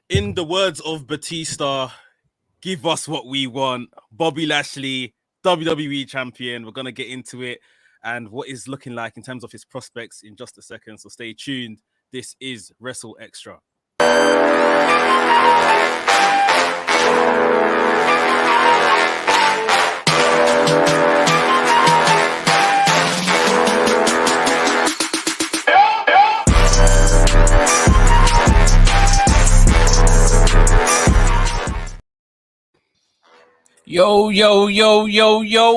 In the words of Batista, give us what we want. Bobby Lashley, WWE champion. We're going to get into it and what is looking like in terms of his prospects in just a second. So stay tuned. This is WrstlXtra. Yo,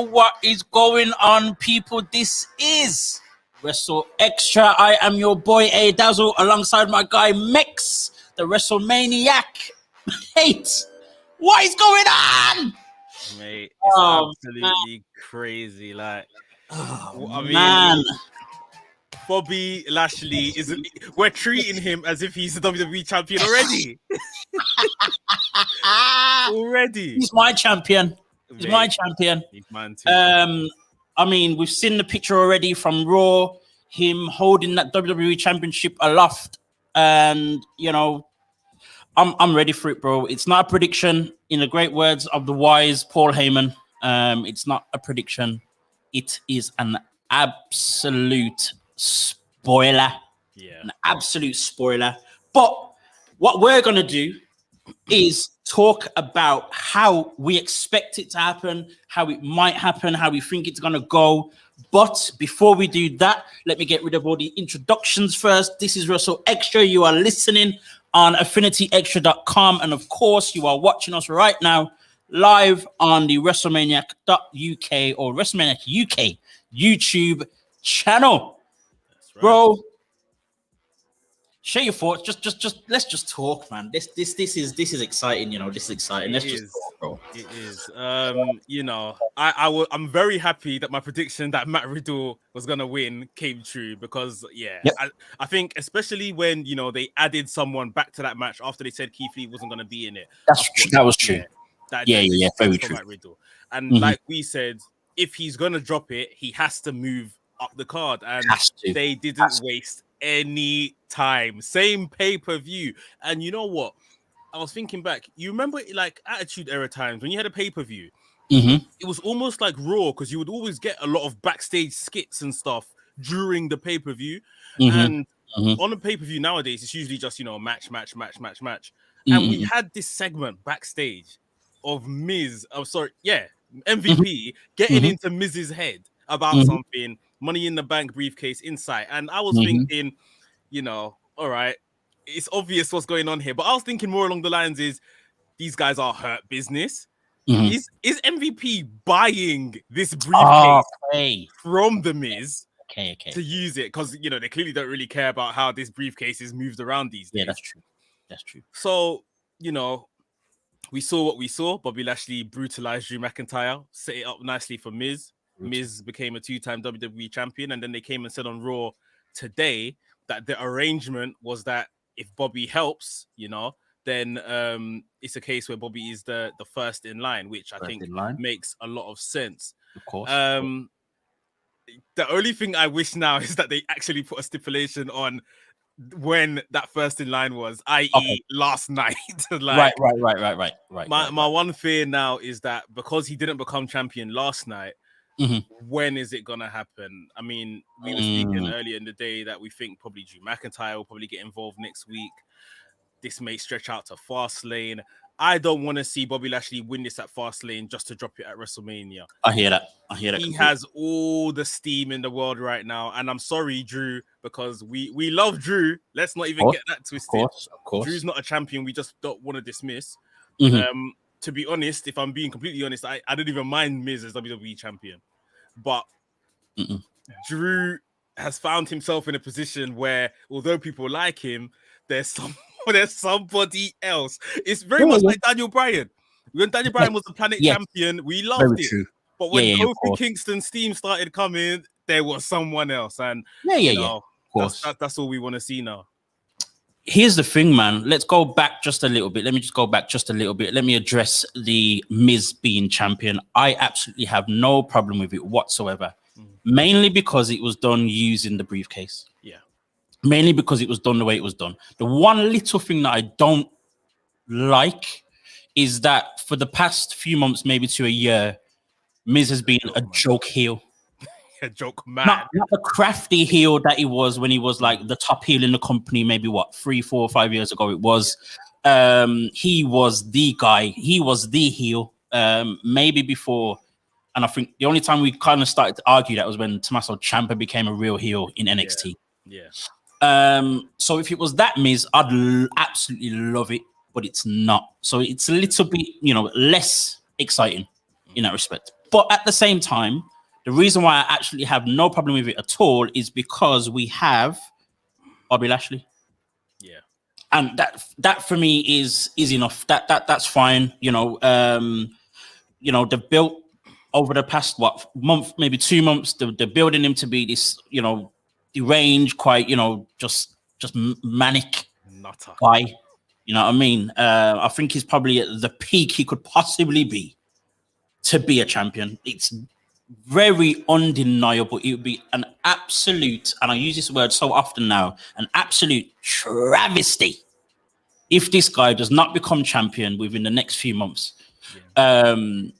what is going on, people? This is WrstlXtra. I am your boy ADazzle alongside my guy Mex, the WrestleManiac. Mate, what is going on? Mate, it's absolutely crazy. Like, I mean, Bobby Lashley we're treating him as if he's the WWE champion already. Already. He's my champion. He's my champion. He's mine too. I mean, we've seen the picture already from Raw, him holding that WWE Championship aloft. And, you know, I'm ready for it, bro. It's not a prediction. In the great words of the wise Paul Heyman, it's not a prediction. It is an absolute spoiler. Yeah. An absolute spoiler. But what we're going to do is talk about how we expect it to happen, how it might happen, how we think it's going to go. But before we do that, let me get rid of all the introductions first. This is WrstlXtra. You are listening on affinityextra.com. And of course, you are watching us right now live on the WrestleManiac.uk or WrestleManiac UK YouTube channel. That's right. Bro, share your thoughts. Just let's just talk, man. This is exciting. You know, this is exciting. Let's just talk, bro. It is. You know, I'm very happy that my prediction that Matt Riddle was gonna win came true because I think especially when they added someone back to that match after they said Keith Lee wasn't gonna be in it. That was true. Yeah, very true. Matt Riddle. And like we said, if he's gonna drop it, he has to move up the card, and they didn't waste any time. Same pay-per-view. And you know what, I was thinking back, you remember like Attitude Era times when you had a pay-per-view, it was almost like Raw because you would always get a lot of backstage skits and stuff during the pay-per-view. And on the pay-per-view nowadays it's usually just match. And we had this segment backstage of MVP getting into Miz's head about something, Money in the Bank briefcase insight. And I was thinking, all right, it's obvious what's going on here. But I was thinking more along the lines is these guys are hurt business. Is MVP buying this briefcase from the Miz to use it? Because, they clearly don't really care about how this briefcase is moved around these days. Yeah, that's true. So, we saw what we saw. Bobby Lashley brutalized Drew McIntyre, set it up nicely for Miz. Miz became a two-time WWE champion, and then they came and said on Raw today that the arrangement was that if Bobby helps, then it's a case where Bobby is the first in line, which I think makes a lot of sense. Of course. The only thing I wish now is that they actually put a stipulation on when that first in line was, i.e. last night. Right. My one fear now is that because he didn't become champion last night, when is it gonna happen? I mean, we were speaking earlier in the day that we think probably Drew McIntyre will probably get involved next week. This may stretch out to Fastlane. I don't want to see Bobby Lashley win this at Fastlane just to drop it at WrestleMania. I hear that. He has all the steam in the world right now, and I'm sorry, Drew, because we love Drew. Let's not even get that twisted. Of course. Drew's not a champion. We just don't want to dismiss. To be honest, if I'm being completely honest, I don't even mind Miz as WWE champion. But Drew has found himself in a position where, although people like him, there's somebody else. It's very much like Daniel Bryan. When Daniel Bryan was the Planet champion, we loved it. But when Kofi Kingston's team started coming, there was someone else. And of course. That's all we want to see now. Here's the thing, man. Let's go back just a little bit. Let me just go back just a little bit. Let me address the Miz being champion. I absolutely have no problem with it whatsoever. Mainly because it was done using the briefcase. Yeah. Mainly because it was done the way it was done. The one little thing that I don't like is that for the past few months, maybe to a year, Miz has been a joke heel. A joke man. Not the crafty heel that he was when he was like the top heel in the company, maybe 3, 4, 5 years ago it was. He was the guy. He was the heel. Maybe before, and I think the only time we kind of started to argue that was when Tommaso Ciampa became a real heel in NXT. Yeah. So if it was that Miz, I'd absolutely love it, but it's not. So it's a little bit, less exciting in that respect. But at the same time, the reason why I actually have no problem with it at all is because we have Bobby Lashley. Yeah. And that for me is enough. That's fine. They've built over the past month, maybe 2 months, they're building him to be this, deranged, quite, just manic nutter guy. You know what I mean? I think he's probably at the peak he could possibly be to be a champion. It's very undeniable. It would be an absolute, and I use this word so often now, an absolute travesty if this guy does not become champion within the next few months. And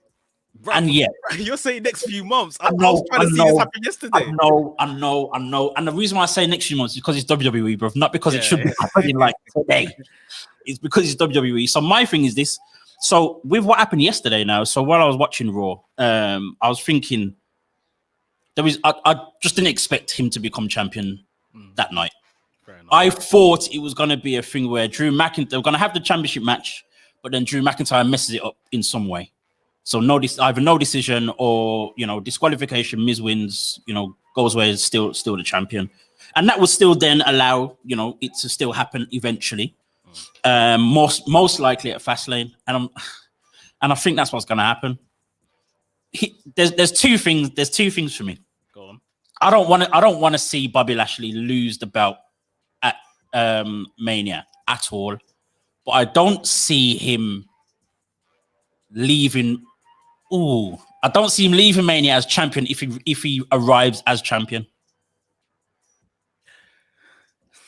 you're saying next few months. I was trying to see this happen yesterday. I know. And the reason why I say next few months is because it's WWE, bro. Not because it should be happening like today. It's because it's WWE. So my thing is this. So with what happened yesterday now, so while I was watching Raw, I was thinking I just didn't expect him to become champion that night. I thought it was going to be a thing where Drew McIntyre, they're going to have the championship match, but then Drew McIntyre messes it up in some way. So either no decision or, disqualification, Miz wins, goes away as still the champion. And that would still then allow, it to still happen eventually. Most likely at Fastlane. And I think that's what's going to happen. There's two things. There's two things for me. Go on. I don't want to see Bobby Lashley lose the belt at Mania at all. But I don't see him leaving. I don't see him leaving Mania as champion if he arrives as champion.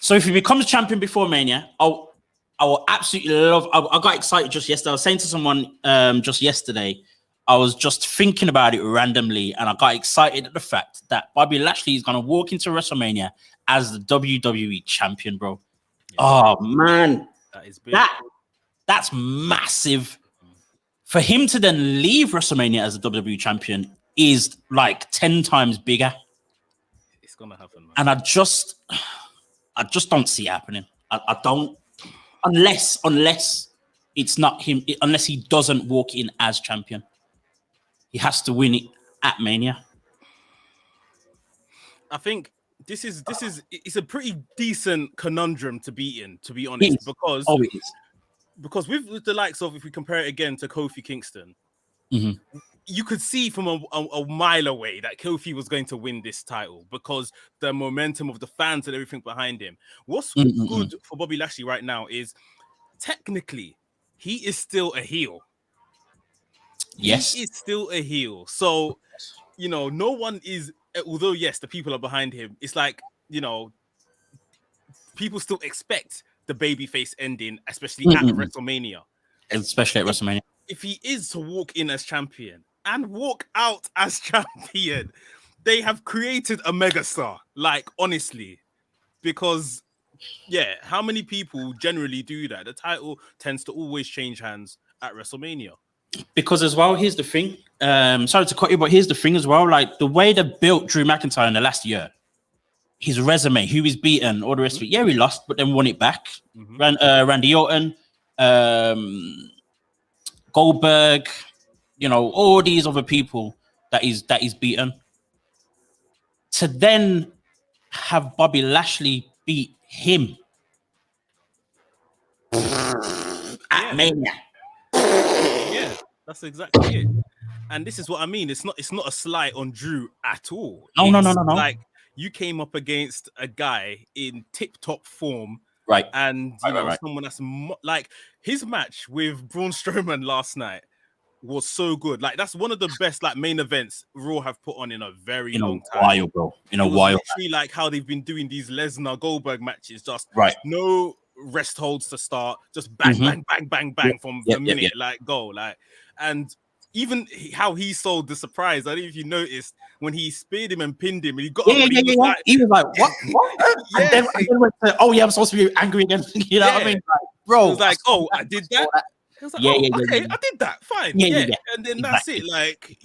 So if he becomes champion before Mania, I will absolutely love. I got excited just yesterday. I was saying to someone just yesterday, I was just thinking about it randomly, and I got excited at the fact that Bobby Lashley is going to walk into WrestleMania as the WWE champion, bro. Yeah. Oh man, that is big. That's massive. For him to then leave WrestleMania as a WWE champion is like 10 times bigger. It's gonna happen, man. And I just don't see it happening. I don't, unless it's not him, unless he doesn't walk in as champion. He has to win it at Mania. I think it's a pretty decent conundrum to be in, to be honest, because it is. Because with the likes of, if we compare it again to Kofi Kingston, you could see from a mile away that Kofi was going to win this title because the momentum of the fans and everything behind him. What's good for Bobby Lashley right now is technically he is still a heel. Yes. He is still a heel. So, no one is, although yes, the people are behind him. It's like, people still expect the babyface ending, especially at WrestleMania. Especially at WrestleMania. If he is to walk in as champion and walk out as champion, they have created a megastar. Like, honestly, because, how many people generally do that? The title tends to always change hands at WrestleMania. Because as well, here's the thing. Sorry to cut you, but here's the thing as well. Like, the way they built Drew McIntyre in the last year, his resume, who he's beaten, all the rest of it. Yeah, he lost, but then won it back. Randy Orton, Goldberg, all these other people that he's beaten. To then have Bobby Lashley beat him at Mania. Yeah, that's exactly it. And this is what I mean. It's not a slight on Drew at all. No. Like, you came up against a guy in tip-top form, right? And someone that's like his match with Braun Strowman last night was so good. Like, that's one of the best main events Raw have put on in a very long time. While, bro. In a while. Literally like how they've been doing these Lesnar Goldberg matches, just right. No rest holds to start, just bang, bang, bang, bang, bang from the minute, like go, like, and even how he sold the surprise. I don't know if you noticed when he speared him and pinned him, and he got up and he was like, what? And then went to, oh yeah, I'm supposed to be angry again. You know what I mean, like, bro? It was like, oh, I did that. It was like, okay, I did that. Fine, and then that's it. Like,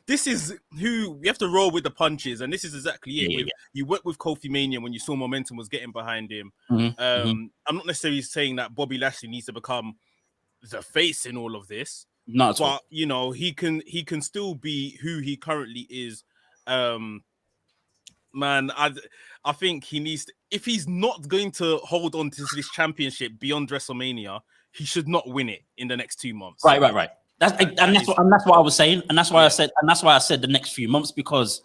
this is who we have to roll with the punches, and this is exactly it. You went with Kofi Mania when you saw momentum was getting behind him. I'm not necessarily saying that Bobby Lashley needs to become the face in all of this, but you know, he can still be who he currently is. Man, I think he needs to, if he's not going to hold on to this championship beyond WrestleMania, he should not win it in the next 2 months. Right. That's what I was saying, and that's why I said the next few months, because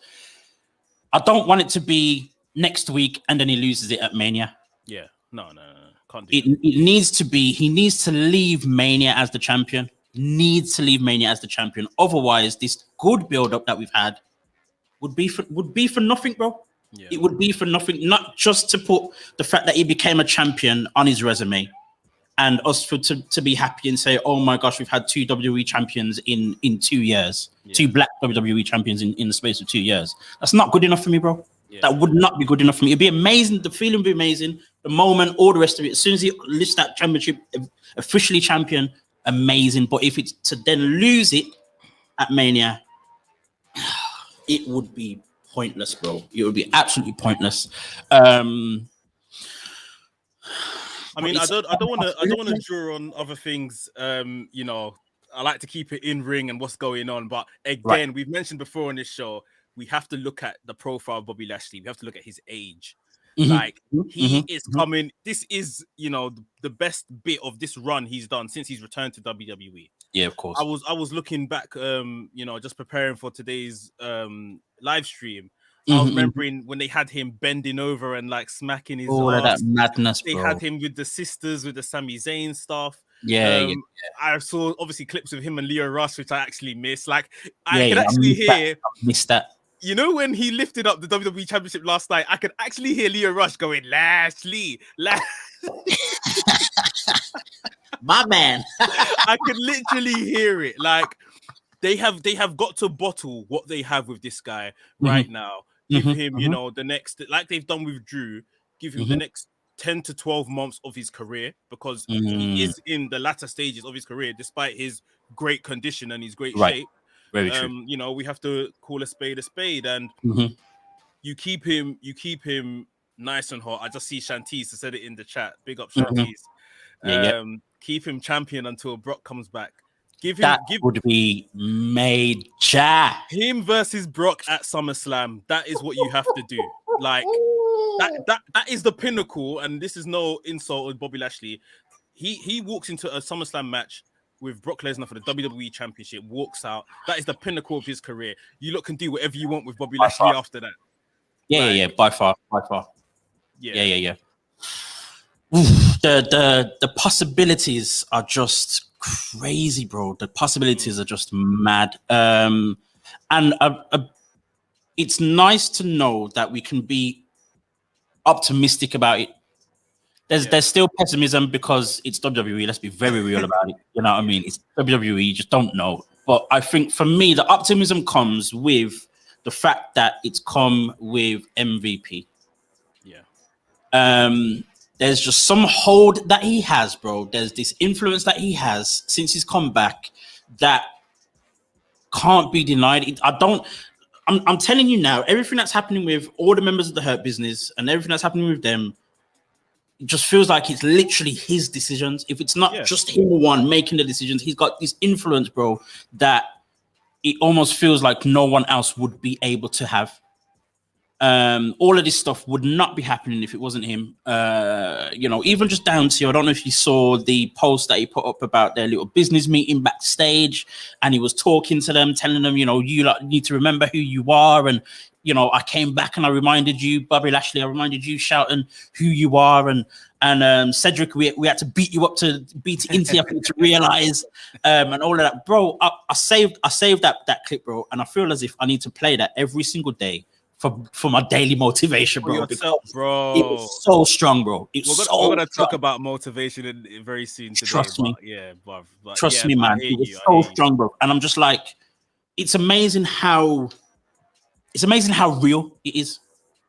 I don't want it to be next week and then he loses it at Mania. Yeah, no, can't do it. It needs to be. He needs to leave Mania as the champion. Otherwise, this good build up that we've had would be for nothing, bro. Yeah. It would be for nothing, not just to put the fact that he became a champion on his resume and us to be happy and say, oh my gosh, we've had 2 WWE champions in 2 years, 2 black WWE champions in the space of 2 years. That's not good enough for me, bro. Yeah. That would not be good enough for me. It'd be amazing. The feeling would be amazing. The moment, all the rest of it, as soon as he lifts that championship, officially champion, amazing. But if it's to then lose it at Mania, it would be pointless, bro. It would be absolutely pointless. I mean, I don't want to draw on other things. You know, I like to keep it in ring and what's going on. But again, we've mentioned before on this show, we have to look at the profile of Bobby Lashley. We have to look at his age. Like, he is coming. This is, you know, the best bit of this run he's done since he's returned to WWE. Yeah, of course. I was looking back, you know, just preparing for today's live stream. I was remembering when they had him bending over and like smacking his all ass. Of that madness, They bro. had him with the sisters, with the Sami Zayn stuff. Yeah. I saw obviously clips of him and Leo Rush, which I actually missed. Like, I could actually hear. Missed that. You know, when he lifted up the WWE Championship last night, I could actually hear Leo Rush going, Lashley. My man. I could literally hear it. Like, they have got to bottle what they have with this guy right now. Give him, you know, the next, like they've done with Drew, give him the next 10 to 12 months of his career, because he is in the latter stages of his career, despite his great condition and his great shape. Very true. You know, we have to call a spade, and you keep him nice and hot. I just see Shantice said it in the chat. Big up Shantice. Keep him champion until Brock comes back. Would be major. Him versus Brock at SummerSlam. That is what you have to do. Like, that is the pinnacle. And this is no insult on Bobby Lashley. He walks into a SummerSlam match with Brock Lesnar for the WWE Championship, walks out. That is the pinnacle of his career. You lot can do whatever you want with Bobby Lashley after that. Yeah, by far. Yeah. The possibilities are just crazy, bro. The possibilities are just mad. And it's nice to know that we can be optimistic about it. There's still pessimism because it's WWE. Let's be very real about it. You know what I mean? It's WWE. You just don't know. But I think for me, the optimism comes with the fact that it's come with MVP. Yeah. There's just some hold that he has, bro. There's this influence that he has since he's come back that can't be denied. I'm telling you now, everything that's happening with all the members of the Hurt Business and everything that's happening with them, it just feels like it's literally his decisions. If it's not just him one making the decisions, he's got this influence, bro, that it almost feels like no one else would be able to have. All of this stuff would not be happening if it wasn't him. You know, even just down to, I don't know if you saw the post that he put up about their little business meeting backstage, and he was talking to them, telling them, you know, you like need to remember who you are, and you know, I came back and I reminded you, Bobby Lashley, I reminded you, shouting who you are, and Cedric, we had to beat you up to beat it into you to realize, and all of that, bro. I saved that clip, bro, and I feel as if I need to play that every single day for my daily motivation, bro. Yourself, bro. It was so strong, bro. We're gonna talk about motivation very soon today. Trust me. Trust me, man. It was so strong, bro. And I'm just like, it's amazing how real it is.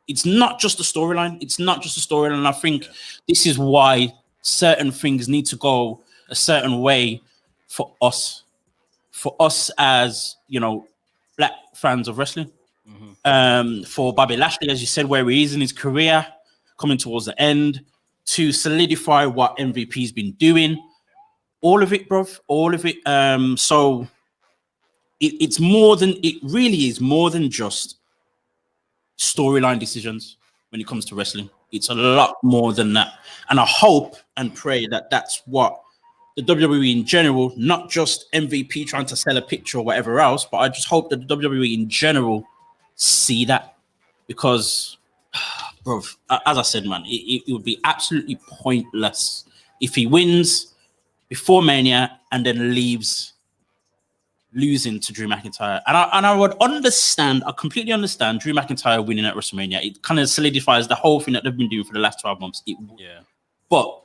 It's not just a storyline. I think this is why certain things need to go a certain way for us as, you know, black fans of wrestling. For Bobby Lashley, as you said, where he is in his career, coming towards the end, to solidify what MVP's been doing. All of it, bro. All of it. So it really is more than just storyline decisions when it comes to wrestling. It's a lot more than that. And I hope and pray that that's what the WWE in general, not just MVP trying to sell a picture or whatever else, but I just hope that the WWE in general see that, because, bro, as I said, man, it would be absolutely pointless if he wins before Mania and then leaves losing to Drew McIntyre. And I would understand, I completely understand Drew McIntyre winning at WrestleMania. It kind of solidifies the whole thing that they've been doing for the last 12 months. But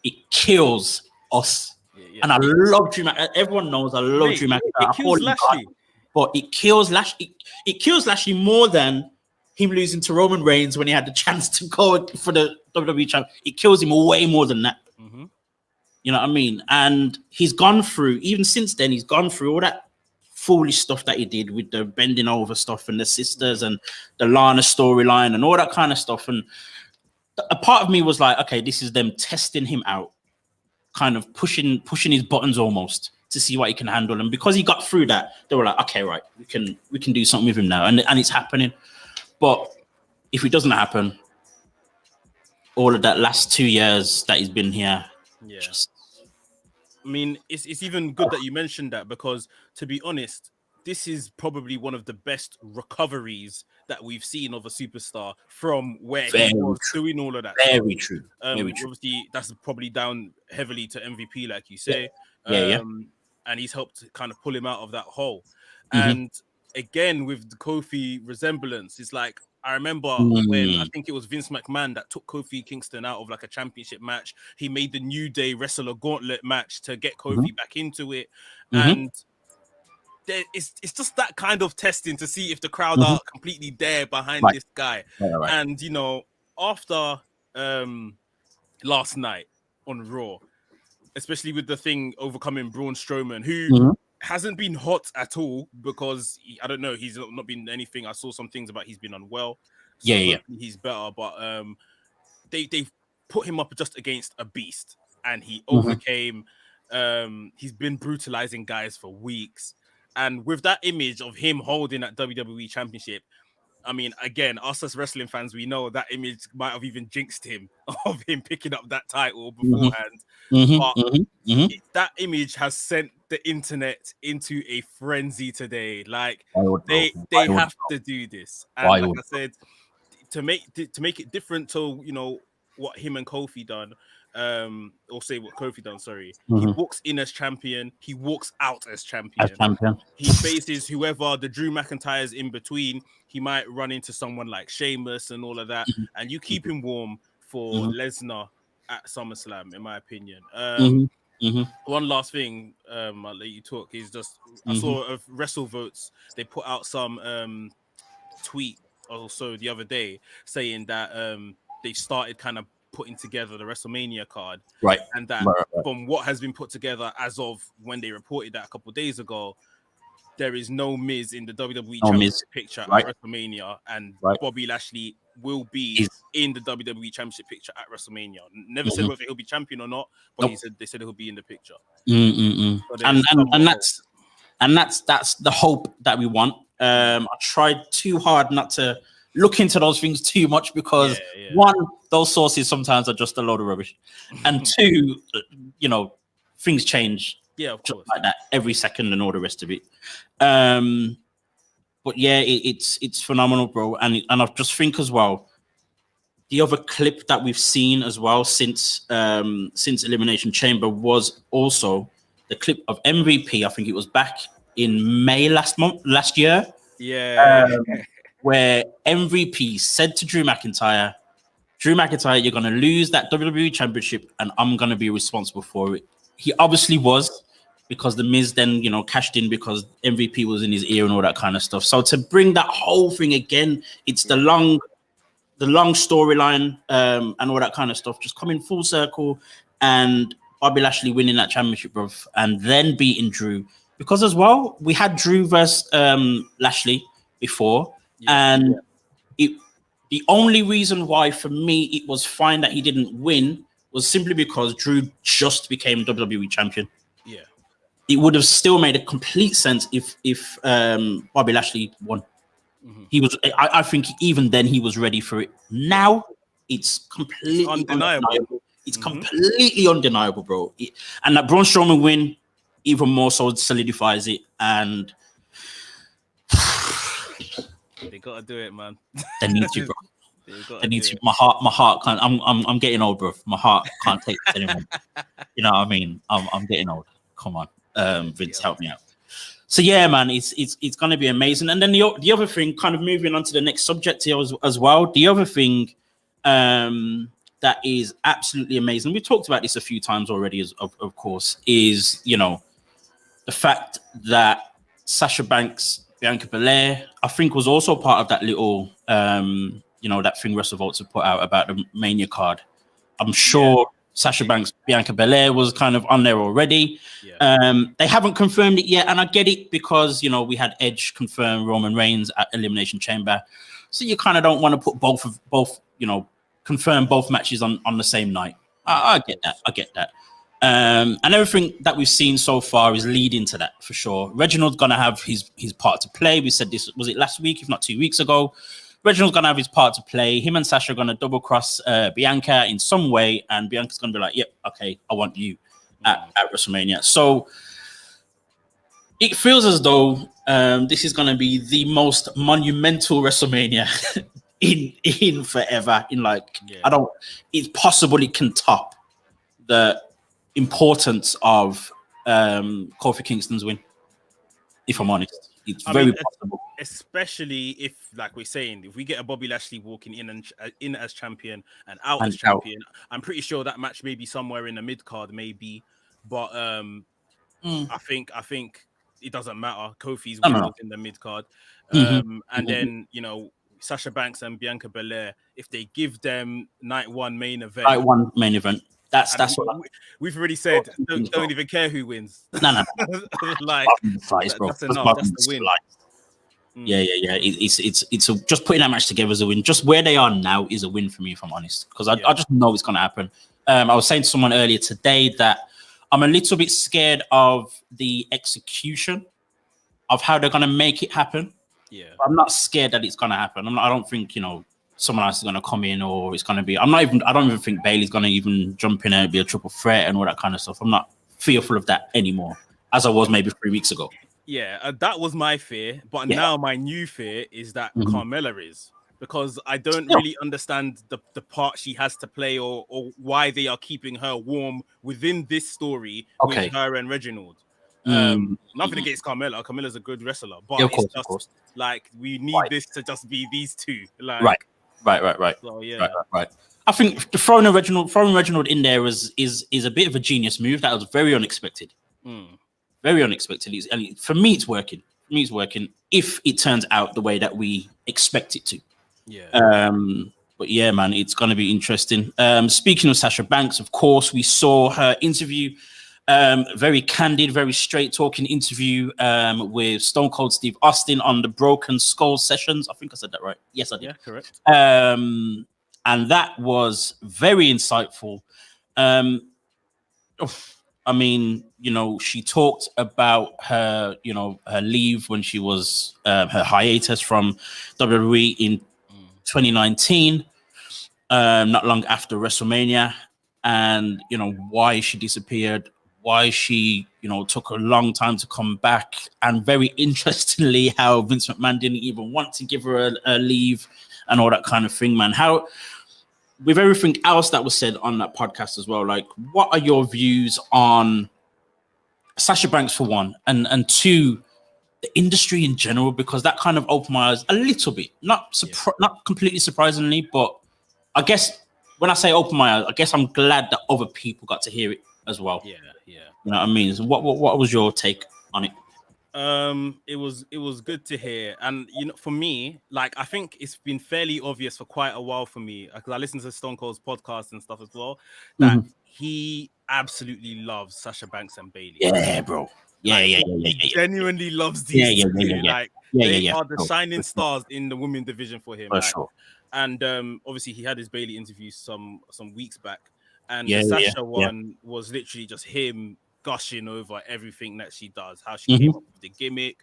it kills us. And I love Drew McIntyre. Everyone knows I love Drew McIntyre. It kills Lashley. But it kills Lashley. It kills Lashley more than him losing to Roman Reigns when he had the chance to go for the WWE Champion. It kills him way more than that. You know what I mean? And he's gone through, even since then, he's gone through all that foolish stuff that he did with the bending over stuff and the sisters and the Lana storyline and all that kind of stuff. And a part of me was like, okay, this is them testing him out, kind of pushing his buttons almost to see what he can handle. And because he got through that, they were like, okay, right, we can do something with him now. And it's happening. But if it doesn't happen, all of that last 2 years that he's been here, I mean, it's even good that you mentioned that, because, to be honest, this is probably one of the best recoveries that we've seen of a superstar from where he was doing all of that. Very true. Obviously, that's probably down heavily to MVP, like you say. And he's helped to kind of pull him out of that hole. And again, with the Kofi resemblance, it's like, I remember when I think it was Vince McMahon that took Kofi Kingston out of like a championship match. He made the New Day wrestle a gauntlet match to get Kofi back into it. And it's just that kind of testing to see if the crowd are completely there behind this guy. And, you know, after last night on Raw, especially with the thing overcoming Braun Strowman, who hasn't been hot at all, because I don't know, he's not been anything. I saw some things about he's been unwell. So he's better, but they've put him up just against a beast, and he overcame. He's been brutalizing guys for weeks, and with that image of him holding that WWE Championship, I mean, again, us as wrestling fans, we know that image might have even jinxed him of him picking up that title beforehand. But that image has sent the internet into a frenzy today. Like, they have to do this. And like I said, to make it different to, you know, what him and Kofi done, or say what Kofi done, sorry. He walks in as champion, he walks out as champion. He faces whoever the Drew McIntyre's in between. He might run into someone like Sheamus and all of that, and you keep him warm for Lesnar at SummerSlam, in my opinion. One last thing, I'll let you talk, is just I saw of Wrestle Votes, they put out some tweet also the other day saying that they started kind of putting together the WrestleMania card, and that from what has been put together as of when they reported that a couple of days ago, there is no Miz in the WWE Championship picture at WrestleMania, and Bobby Lashley will be in the WWE Championship picture at WrestleMania. Never said whether he'll be champion or not, but they said he'll be in the picture. And that's the hope that we want. I tried too hard not to look into those things too much, because one, those sources sometimes are just a load of rubbish, and two, you know, things change of course, like that every second and all the rest of it. But yeah, it's phenomenal, bro. And I just think as well, the other clip that we've seen as well since Elimination Chamber was also the clip of MVP. I think it was back in May last year. where MVP said to Drew McIntyre, you're going to lose that WWE Championship and I'm going to be responsible for it. He obviously was, because the Miz then, cashed in because MVP was in his ear and all that kind of stuff. So to bring that whole thing again, it's the long storyline and all that kind of stuff, just coming full circle, and Bobby Lashley winning that championship, bro, and then beating Drew. Because as well, we had Drew versus Lashley before, and the only reason why for me it was fine that he didn't win was simply because Drew just became WWE champion. Yeah, it would have still made a complete sense if Bobby Lashley won. Mm-hmm. He was. I think even then he was ready for it. Now it's completely undeniable. It's completely undeniable, bro. And that Braun Strowman win even more so solidifies it. And they gotta do it, man. They need to, bro. They need to. My heart can't. I'm getting old, bro. My heart can't take this anymore. You know what I mean? I'm getting old. Come on, Vince, help me out. So yeah, man, it's gonna be amazing. And then the other thing, kind of moving on to the next subject here as well. The other thing that is absolutely amazing. We've talked about this a few times already, of course, is the fact that Sasha Banks, Bianca Belair, I think was also part of that little that thing WrestleVotes have put out about the Mania card. I'm sure Sasha Banks, Bianca Belair was kind of on there already. Yeah. They haven't confirmed it yet, and I get it because we had Edge confirm Roman Reigns at Elimination Chamber, so you kind of don't want to put both confirm both matches on the same night. I get that. And everything that we've seen so far is leading to that for sure. Reginald's gonna have his part to play. We said this, was it last week, if not 2 weeks ago? Reginald's gonna have his part to play. Him and Sasha are gonna double cross Bianca in some way, and Bianca's gonna be like, "Yep, okay, I want you at WrestleMania." So it feels as though this is gonna be the most monumental WrestleMania in forever. It's possible it can top the importance of Kofi Kingston's win. If I'm honest, it's very possible. Especially if, like we're saying, if we get a Bobby Lashley walking in as champion and out as champion, I'm pretty sure that match may be somewhere in the mid card, maybe. But I think it doesn't matter. Kofi's win was in the mid card, and then Sasha Banks and Bianca Belair, if they give them night one main event. That's what we've already said. Don't even care who wins. No. Like that's enough. That's the win. Yeah. It's just putting that match together as a win. Just where they are now is a win for me, if I'm honest, because I just know it's going to happen. I was saying to someone earlier today that I'm a little bit scared of the execution of how they're going to make it happen. Yeah, I'm not scared that it's going to happen. I don't think someone else is going to come in, or it's going to be. I don't even think Bayley's going to even jump in and be a triple threat and all that kind of stuff. I'm not fearful of that anymore, as I was maybe 3 weeks ago. Yeah, that was my fear, but now my new fear is that Carmella is, because I don't really understand the part she has to play, or why they are keeping her warm within this story with her and Reginald. Nothing against Carmella. Carmella's a good wrestler, but of course. Like we need this to just be these two. Like, right. So yeah, right. I think throwing Reginald in there is a bit of a genius move. That was very unexpected. Very unexpected. And for me, it's working. If it turns out the way that we expect it to. Yeah. But yeah, man, it's going to be interesting. Speaking of Sasha Banks, of course, we saw her interview. Very candid, very straight talking interview with Stone Cold Steve Austin on the Broken Skull sessions. I think I said that right. Yes, I did. Yeah, correct. And that was very insightful. I mean, she talked about her, her leave when she was her hiatus from WWE in 2019, not long after WrestleMania, and why she disappeared, why she took a long time to come back, and very interestingly, how Vince McMahon didn't even want to give her a leave and all that kind of thing, man. How, with everything else that was said on that podcast as well, like, what are your views on Sasha Banks for one, and two, the industry in general, because that kind of opened my eyes a little bit. Not completely surprisingly, but I guess when I say open my eyes, I guess I'm glad that other people got to hear it as well. Yeah. You know what I mean? So what was your take on it? It was good to hear, and you know, for me, like, I think it's been fairly obvious for quite a while for me, because I listen to Stone Cold's podcast and stuff as well, that he absolutely loves Sasha Banks and Bailey. Yeah, bro. He genuinely loves these two. Like, they are the shining stars in the women division for him. For sure. And obviously he had his Bailey interview some weeks back, and the Sasha one was literally just him gushing over everything that she does, how she came up with the gimmick,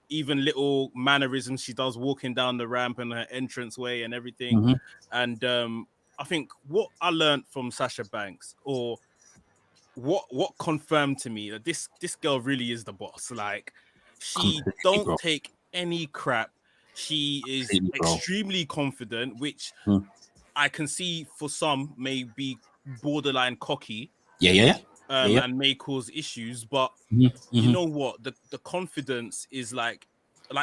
even little mannerisms she does walking down the ramp and her entrance way and everything. And I think what I learned from Sasha Banks, or what confirmed to me, that this girl really is the boss. Like, she don't take any crap. She is extremely confident, which I can see for some may be borderline cocky. And may cause issues, but you know what? The confidence is like,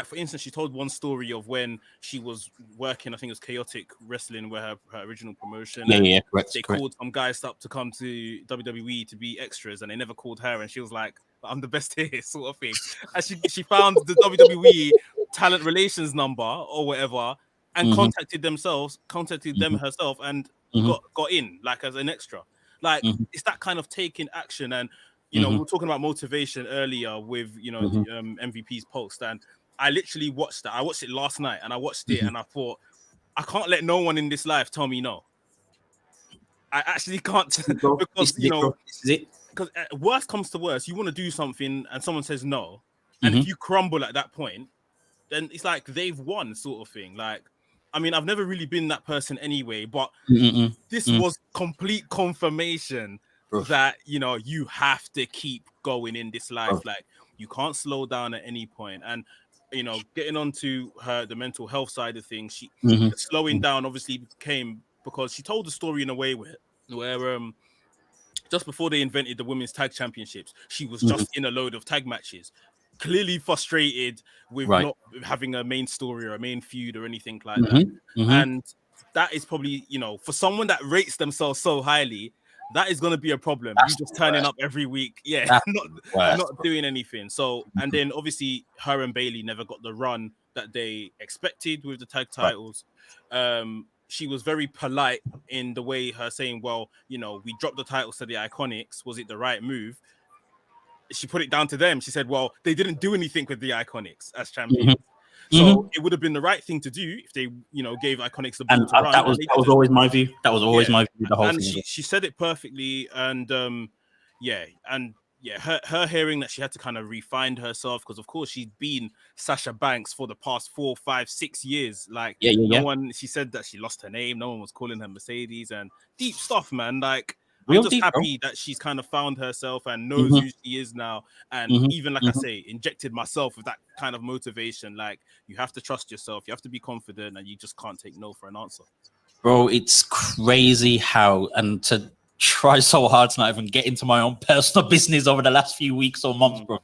for instance, she told one story of when she was working, I think it was Chaotic Wrestling, where her original promotion. They called some guys up to come to WWE to be extras, and they never called her, and she was like, "I'm the best here," sort of thing. And she found the WWE talent relations number or whatever, and contacted them herself, and got in, like, as an extra. Like, it's that kind of taking action. And you know, we were talking about motivation earlier with, you know, MVP's post, and I literally watched that. I watched it last night, and I watched it, and I thought, I can't let no one in this life tell me no. I actually can't, because you know, because worst comes to worst, you want to do something and someone says no, and if you crumble at that point, then it's like they've won, sort of thing. Like, I mean, I've never really been that person anyway, but this was complete confirmation that, you know, you have to keep going in this life. Like, you can't slow down at any point. And, you know, getting on to the mental health side of things, she slowing down obviously came because she told the story in a way where just before they invented the women's tag championships, she was just in a load of tag matches, clearly frustrated with not having a main story or a main feud or anything like that. And that is probably, you know, for someone that rates themselves so highly, that is going to be a problem. You just turning up every week, not doing anything. So, and then obviously her and Bailey never got the run that they expected with the tag titles. She was very polite in the way her saying, well, you know, we dropped the titles to the Iconics. Was it the right move? She put it down to them. She said, well, they didn't do anything with the Iconics as champions. So it would have been the right thing to do if they, you know, gave Iconics the ball to run. That was always my view. That was always my view. The whole thing. She said it perfectly. And her hearing that she had to kind of refine herself, because of course she'd been Sasha Banks for the past 4, 5, 6 years. Like, no one. She said that she lost her name. No one was calling her Mercedes, and deep stuff, man. Like, I'm just happy that she's kind of found herself and knows who she is now. And even, like I say, injected myself with that kind of motivation. Like, you have to trust yourself. You have to be confident, and you just can't take no for an answer. Bro, it's crazy how, and to try so hard to not even get into my own personal business over the last few weeks or months, bro.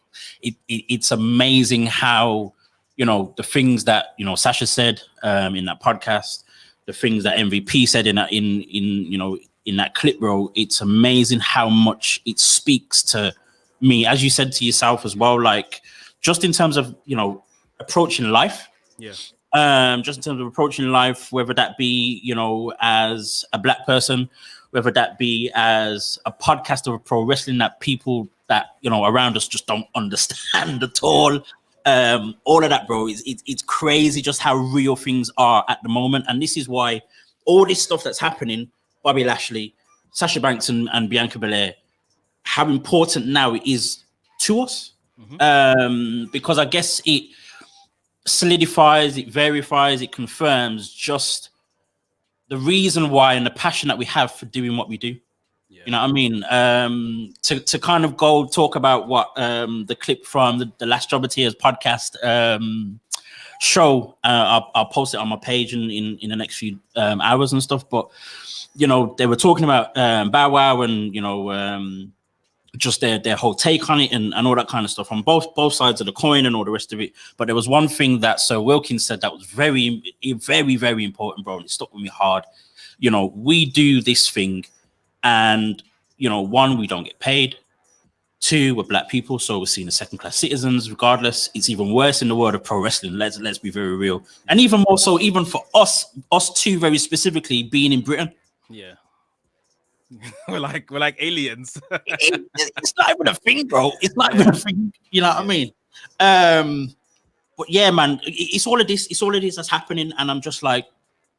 It's amazing how, you know, the things that, you know, Sasha said in that podcast, the things that MVP said in that clip, bro. It's amazing how much it speaks to me, as you said to yourself as well, like, just in terms of, you know, approaching life. Just in terms of approaching life, whether that be, you know, as a black person, whether that be as a podcaster of pro wrestling that people that, you know, around us just don't understand at all. All of that, bro, it's crazy just how real things are at the moment. And this is why all this stuff that's happening, Bobby Lashley, Sasha Banks and Bianca Belair, how important now it is to us. Because I guess it solidifies, it verifies, it confirms just the reason why and the passion that we have for doing what we do. You know what I mean? To kind of go talk about what the clip from the Last Jobber Tears podcast show, I'll post it on my page in the next few hours and stuff. But, you know, they were talking about Bow Wow and, you know, just their whole take on it and all that kind of stuff on both sides of the coin and all the rest of it. But there was one thing that Sir Wilkins said that was very, very, very important, bro, and it stuck with me hard. You know, we do this thing, and you know, one, we don't get paid. Two, we're black people, so we're seen as second-class citizens. Regardless, it's even worse in the world of pro wrestling. Let's be very real, and even more so, even for us two, very specifically, being in Britain. Yeah. we're like aliens. It's not even a thing, bro. It's not even a thing. You know what I mean? But yeah, man, it's all of this. It's all of this that's happening, and I'm just like,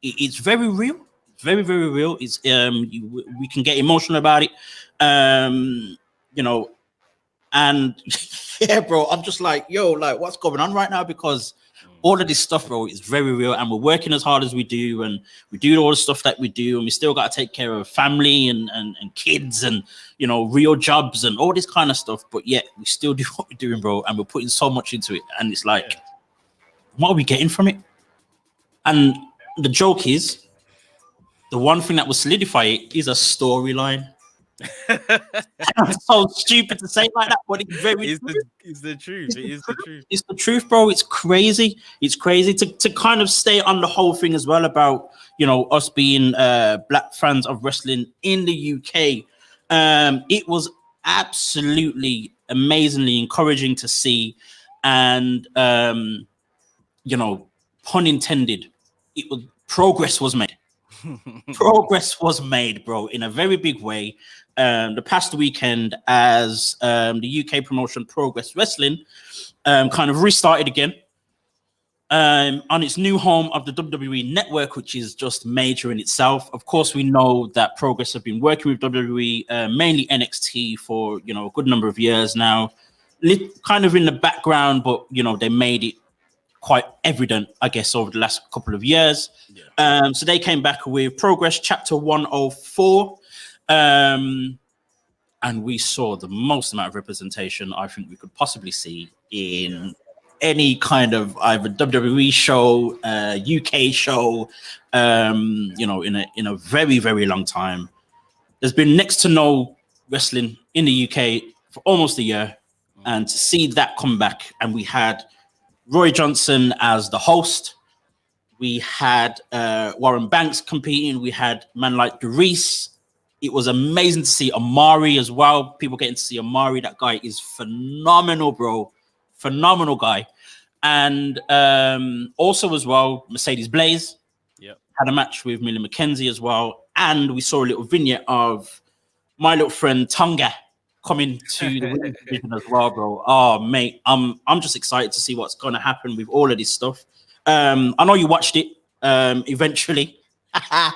it's very real, very, very real. It's we can get emotional about it, you know, and yeah, bro. I'm just like, yo, like, what's going on right now? Because all of this stuff, bro, is very real, and we're working as hard as we do, and we do all the stuff that we do, and we still got to take care of family and kids and, you know, real jobs and all this kind of stuff. But yet we still do what we're doing, bro, and we're putting so much into it. And it's like, what are we getting from it? And the joke is, the one thing that will solidify it is a storyline. It's so stupid to say like that, but it's very true. It's the truth. It is the truth. It's the truth, bro. It's crazy. It's crazy to kind of stay on the whole thing as well about, you know, us being black fans of wrestling in the UK. It was absolutely amazingly encouraging to see, and you know, pun intended, progress was made. Progress was made, bro, in a very big way. The past weekend, as the UK promotion Progress Wrestling kind of restarted again on its new home of the WWE Network, which is just major in itself. Of course, we know that Progress have been working with WWE, mainly NXT, for, you know, a good number of years now, kind of in the background, but, you know, they made it quite evident, I guess, over the last couple of years. Yeah. So they came back with Progress Chapter 104, and we saw the most amount of representation I think we could possibly see in any kind of either WWE show, UK show, you know, in a very, very long time. There's been next to no wrestling in the UK for almost a year, and to see that come back, and we had Roy Johnson as the host. We had Warren Banks competing. We had man like Doris. It was amazing to see Amari as well. People getting to see Amari. That guy is phenomenal, bro. Phenomenal guy. And also as well, Mercedes Blaze had a match with Millie McKenzie as well. And we saw a little vignette of my little friend Tonga coming to the women's division as well, bro. Oh, mate, I'm just excited to see what's going to happen with all of this stuff. I know you watched it eventually. I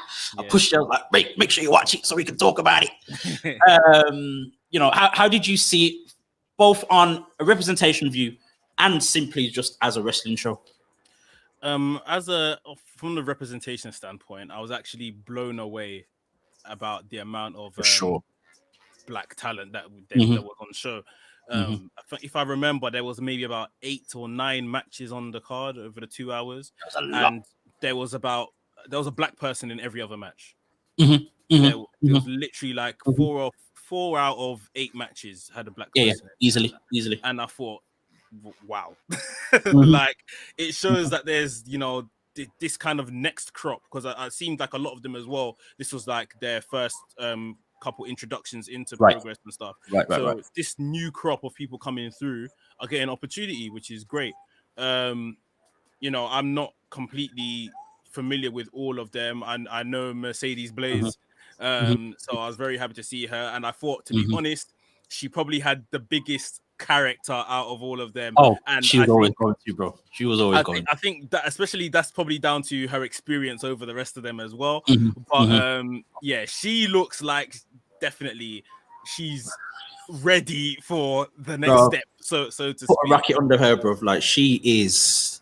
pushed you. I was like, mate, make sure you watch it so we can talk about it. You know, how did you see it, both on a representation view and simply just as a wrestling show? From the representation standpoint, I was actually blown away about the amount of black talent that was on show. If I remember, there was maybe about 8 or 9 matches on the card over the 2 hours, and there was a black person in every other match. There was literally like 4 out of 8 matches had a black person. Easily. And I thought, wow, like, it shows that there's, you know, this kind of next crop, because it seemed like a lot of them as well, this was like their first couple introductions into Progress and stuff. So this new crop of people coming through are getting opportunity, which is great. You know, I'm not completely familiar with all of them, and I know Mercedes Blaze, so I was very happy to see her, and I thought, to be honest, she probably had the biggest character out of all of them. And she was always going to, bro. She was always going. I think that especially that's probably down to her experience over the rest of them as well. But yeah, she looks like definitely she's ready for the next step. So to put a racket under her, bro. Like, she's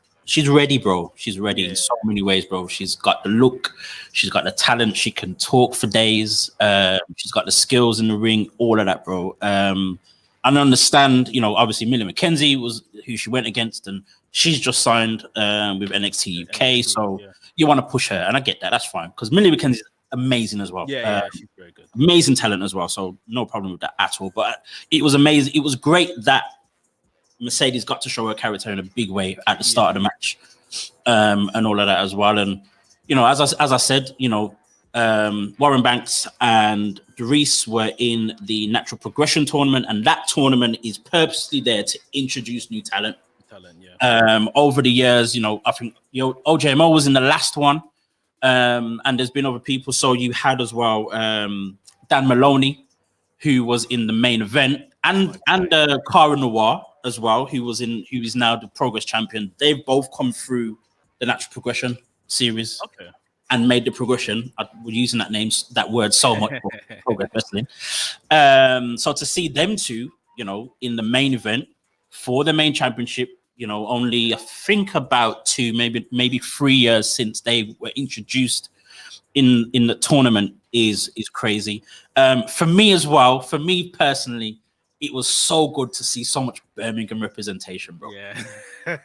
ready, bro. She's ready in so many ways, bro. She's got the look, she's got the talent, she can talk for days, she's got the skills in the ring, all of that, bro. And understand, you know, obviously Millie McKenzie was who she went against, and she's just signed with NXT UK, so you want to push her, and I get that. That's fine, because Millie McKenzie is amazing as well. Yeah, she's very good. Amazing talent as well. So no problem with that at all. But it was amazing. It was great that Mercedes got to show her character in a big way at the start of the match, and all of that as well. And as I said, Warren Banks and Doris were in the natural progression tournament, and that tournament is purposely there to introduce new talent. Over the years, I think OJMO was in the last one, and there's been other people. So you had as well Dan Maloney, who was in the main event, and Cara Noir as well, who is now the Progress champion. They've both come through the natural progression series. Okay. And made the progression. We're using that word so much for Progress Wrestling. So to see them two, in the main event for the main championship, only I think about 2, maybe 3 years since they were introduced in the tournament is crazy. For me as well, for me personally, it was so good to see so much Birmingham representation, bro. Yeah.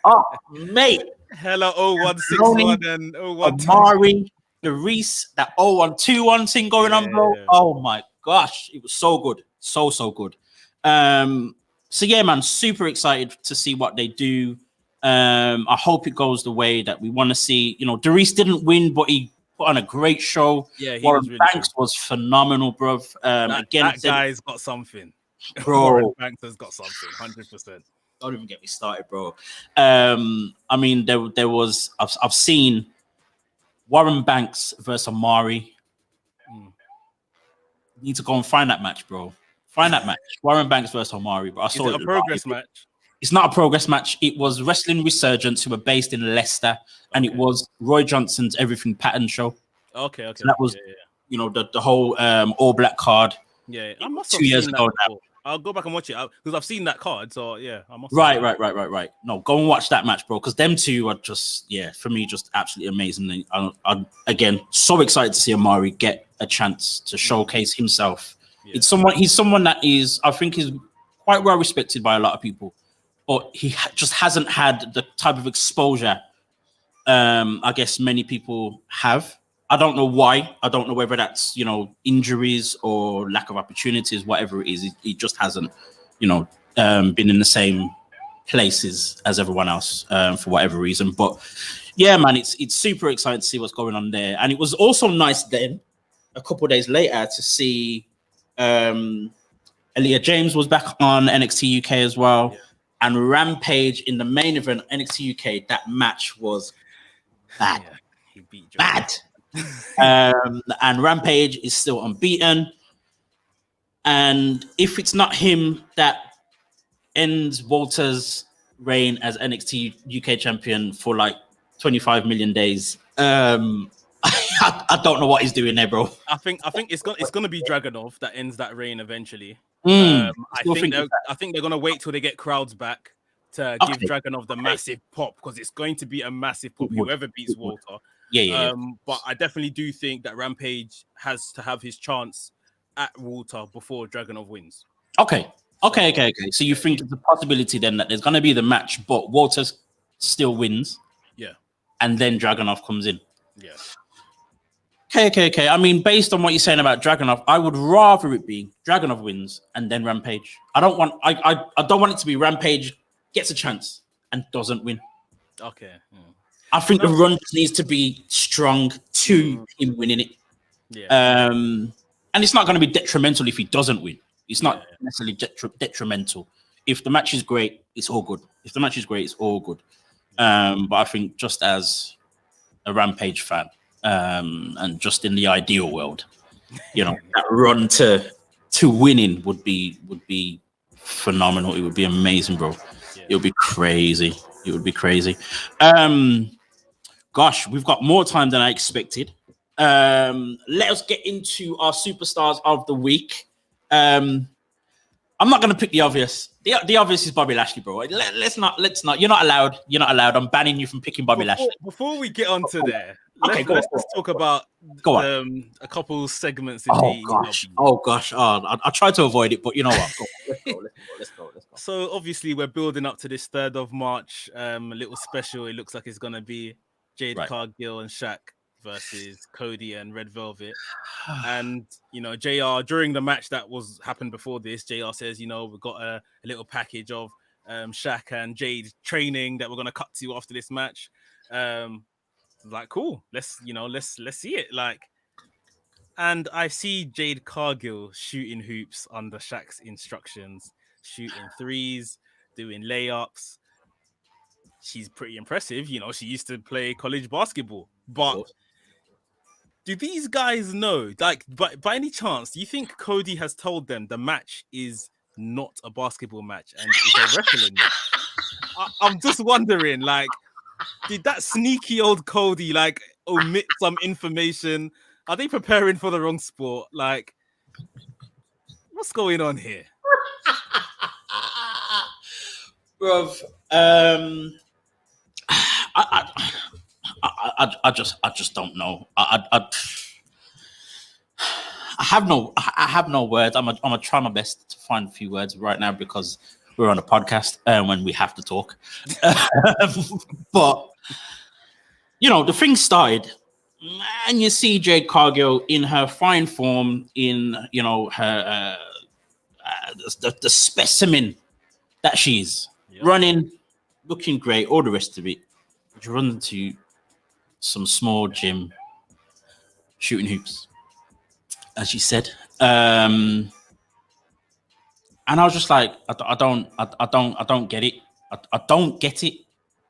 Oh, mate. Hella 0161 and 012. Amari, the Reese, that 0121 thing going on, bro. Yeah. Oh my gosh, it was so good. So good. So yeah, man, super excited to see what they do. I hope it goes the way that we want to see. Doris didn't win, but he put on a great show. Yeah, Warren Banks was phenomenal, bro. That guy's got something. Bro. Warren Banks has got something, 100%. Don't even get me started, bro. I mean, there was I've seen Warren Banks versus Amari. You need to go and find that match, bro. Find that match. Warren Banks versus Amari, bro. I saw it a progress match? It's not a progress match. It was Wrestling Resurgence, who were based in Leicester, and it was Roy Johnson's Everything Pattern show. Okay. So that was, the whole All Black card. Yeah, I must have 2 years ago now. I'll go back and watch it because I've seen that card. So yeah, I must. Right. No, go and watch that match, bro. Because them two are just, for me, just absolutely amazing. I'm again so excited to see Amari get a chance to showcase himself. Yeah. He's someone that I think is quite well respected by a lot of people, but he just hasn't had the type of exposure I guess many people have. I don't know why. I don't know whether that's, injuries or lack of opportunities, whatever it is. He just hasn't, been in the same places as everyone else for whatever reason. But yeah, man, it's super exciting to see what's going on there. And it was also nice then, a couple of days later, to see Aaliyah James was back on NXT UK as well. Yeah. And Rampage in the main event, NXT UK, that match was bad. Yeah, he beat Joe. Bad. And Rampage is still unbeaten. And if it's not him that ends Walter's reign as NXT UK champion for like 25 million days, I don't know what he's doing there, bro. I think it's gonna be Dragunov that ends that reign eventually. I think they're gonna wait till they get crowds back to give Dragunov the massive pop, because it's going to be a massive pop. Whoever beats Walter. Yeah. But I definitely do think that Rampage has to have his chance at Walter before Dragunov wins. Okay. So you think it's a possibility then that there's going to be the match, but Walter still wins? Yeah. And then Dragunov comes in? Yeah. Okay. I mean, based on what you're saying about Dragunov, I would rather it be Dragunov wins and then Rampage. I don't want it to be Rampage gets a chance and doesn't win. Okay. I think the run needs to be strong to him winning it. Yeah. And it's not going to be detrimental if he doesn't win. It's not necessarily detrimental. If the match is great, it's all good. But I think just as a Rampage fan, and just in the ideal world, that run to winning would be phenomenal. It would be amazing, bro. Yeah. It would be crazy. Gosh, we've got more time than I expected. Let us get into our superstars of the week. I'm not going to pick the obvious. The obvious is Bobby Lashley, bro. Let's not. You're not allowed. I'm banning you from picking Bobby Lashley. Before we get on to there, let's talk about a couple segments. Oh gosh. I tried to avoid it, but you know what? Let's go. So obviously we're building up to this 3rd of March. A little special. It looks like it's going to be Jade Cargill and Shaq versus Cody and Red Velvet. And you know, JR, during the match that happened before this, JR says, you know, we've got a little package of Shaq and Jade training that we're gonna cut to after this match. Like, cool, let's see it. Like, and I see Jade Cargill shooting hoops under Shaq's instructions, shooting threes, doing layups. She's pretty impressive. You know, she used to play college basketball. But do these guys know, like, by any chance, do you think Cody has told them the match is not a basketball match and it's a wrestling match? I'm just wondering, like, did that sneaky old Cody, like, omit some information? Are they preparing for the wrong sport? Like, what's going on here? Bruv, I just don't know. I have no words. I'm gonna try my best to find a few words right now because we're on a podcast when we have to talk. But you know, the thing started, and you see Jade Cargill in her fine form, in, you know, her the specimen that she is, running, looking great, all the rest of it. She runs into some small gym, shooting hoops, as you said. And I was just like, I don't get it. I don't get it.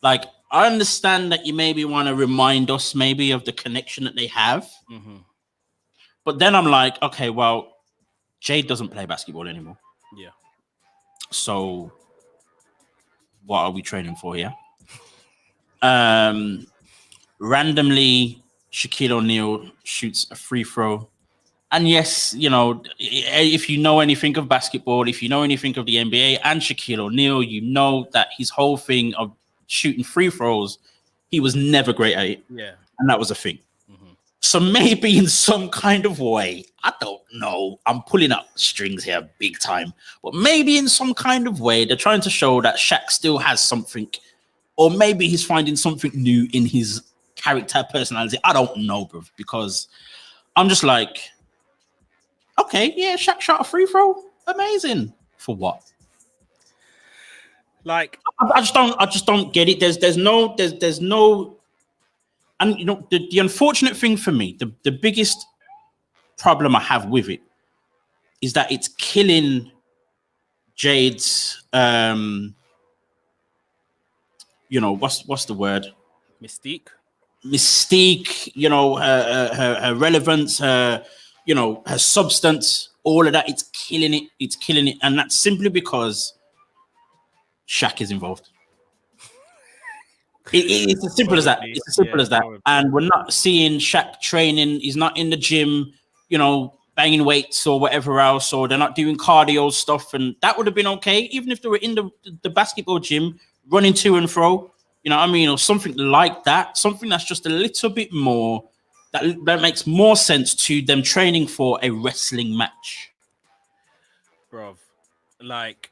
Like, I understand that you maybe want to remind us maybe of the connection that they have. Mm-hmm. But then I'm like, okay, well, Jade doesn't play basketball anymore. Yeah. So what are we training for here? Randomly, Shaquille O'Neal shoots a free throw. And yes, you know, if you know anything of basketball, if you know anything of the NBA and Shaquille O'Neal, you know that his whole thing of shooting free throws, he was never great at it. Yeah. And that was a thing. Mm-hmm. So maybe in some kind of way, I don't know, I'm pulling up strings here big time, but maybe in some kind of way, they're trying to show that Shaq still has something, or maybe he's finding something new in his character, personality. I don't know, bro, because I'm just like, okay, yeah, Shaq shot a free throw. Amazing. For what? Like, I just don't get it. There's no, and you know, the unfortunate thing for me, the biggest problem I have with it is that it's killing Jade's you know, what's the word? Mystique, you know, her relevance, her, you know, her substance, all of that. It's killing it. And that's simply because Shaq is involved. It's as simple as that. It's as simple as that. And we're not seeing Shaq training. He's not in the gym, you know, banging weights or whatever else, or they're not doing cardio stuff. And that would have been okay, even if they were in the basketball gym running to and fro, you know what I mean, or something like that. Something that's just a little bit more, that makes more sense to them training for a wrestling match. Bruv, like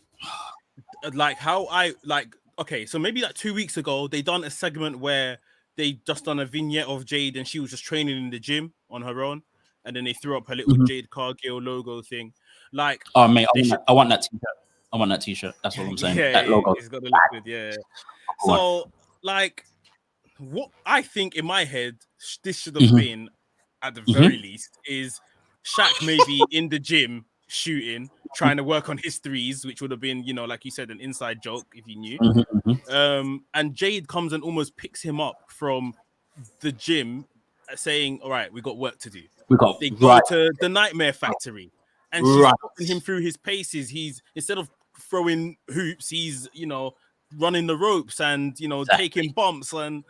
how I like. Okay, so maybe like 2 weeks ago, they done a segment where they just done a vignette of Jade and she was just training in the gym on her own, and then they threw up her little Jade Cargill logo thing. Like, oh mate, I want that t-shirt. I want that t-shirt. That's what I'm saying. Yeah, that logo. It's got to look good. Yeah. So, like, what I think in my head, this should have been, at the very least, is Shaq maybe in the gym shooting, trying to work on his threes, which would have been, you know, like you said, an inside joke if you knew. And Jade comes and almost picks him up from the gym, saying, "All right, we got work to do." They go to the Nightmare Factory, and she's putting him through his paces. He's, instead of throwing hoops, he's, you know, running the ropes and, you know, taking bumps and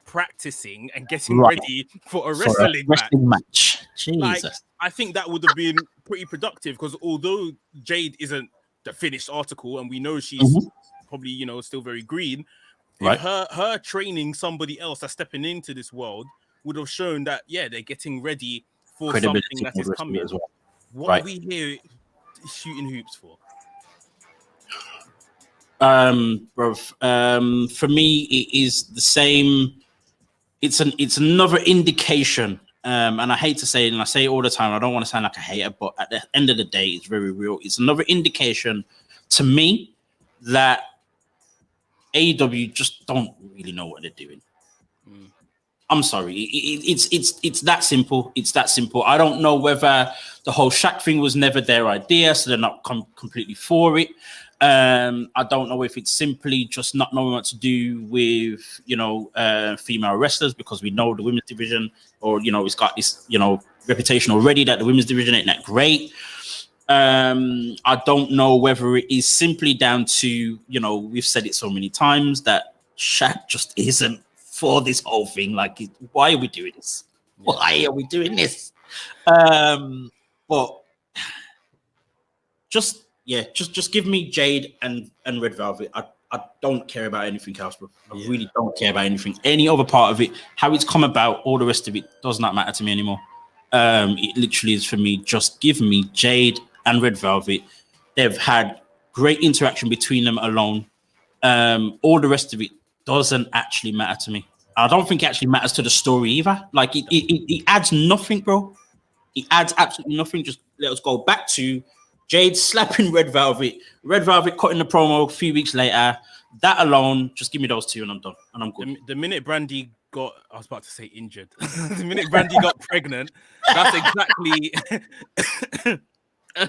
practicing and getting ready for a wrestling match. Jesus. Like, I think that would have been pretty productive, because although Jade isn't the finished article and we know she's probably, you know, still very green, if her training somebody else that's stepping into this world would have shown that, yeah, they're getting ready for something that is coming. As well. What are we here shooting hoops for? For me, it is the same it's another indication. And I hate to say it, and I say it all the time. I don't want to sound like a hater, but at the end of the day, it's very real. It's another indication to me that AEW just don't really know what they're doing. I'm sorry. It's that simple. It's that simple. I don't know whether the whole Shaq thing was never their idea, so they're not completely for it. I don't know if it's simply just not knowing what to do with, female wrestlers, because we know the women's division, or, it's got this, reputation already that the women's division ain't that great. I don't know whether it is simply down to, we've said it so many times that Shaq just isn't for this whole thing. Like, why are we doing this? Why are we doing this? But just give me Jade and Red Velvet. I don't care about anything else, bro. I really don't care about anything. Any other part of it, how it's come about, all the rest of it does not matter to me anymore. It literally is for me. Just give me Jade and Red Velvet. They've had great interaction between them alone. All the rest of it doesn't actually matter to me. I don't think it actually matters to the story either. Like, it adds nothing, bro. It adds absolutely nothing. Just let us go back to Jade slapping Red Velvet cutting the promo a few weeks later. That alone, just give me those two and I'm done. And I'm good. The minute Brandy got, I was about to say injured. The minute Brandy got pregnant, that's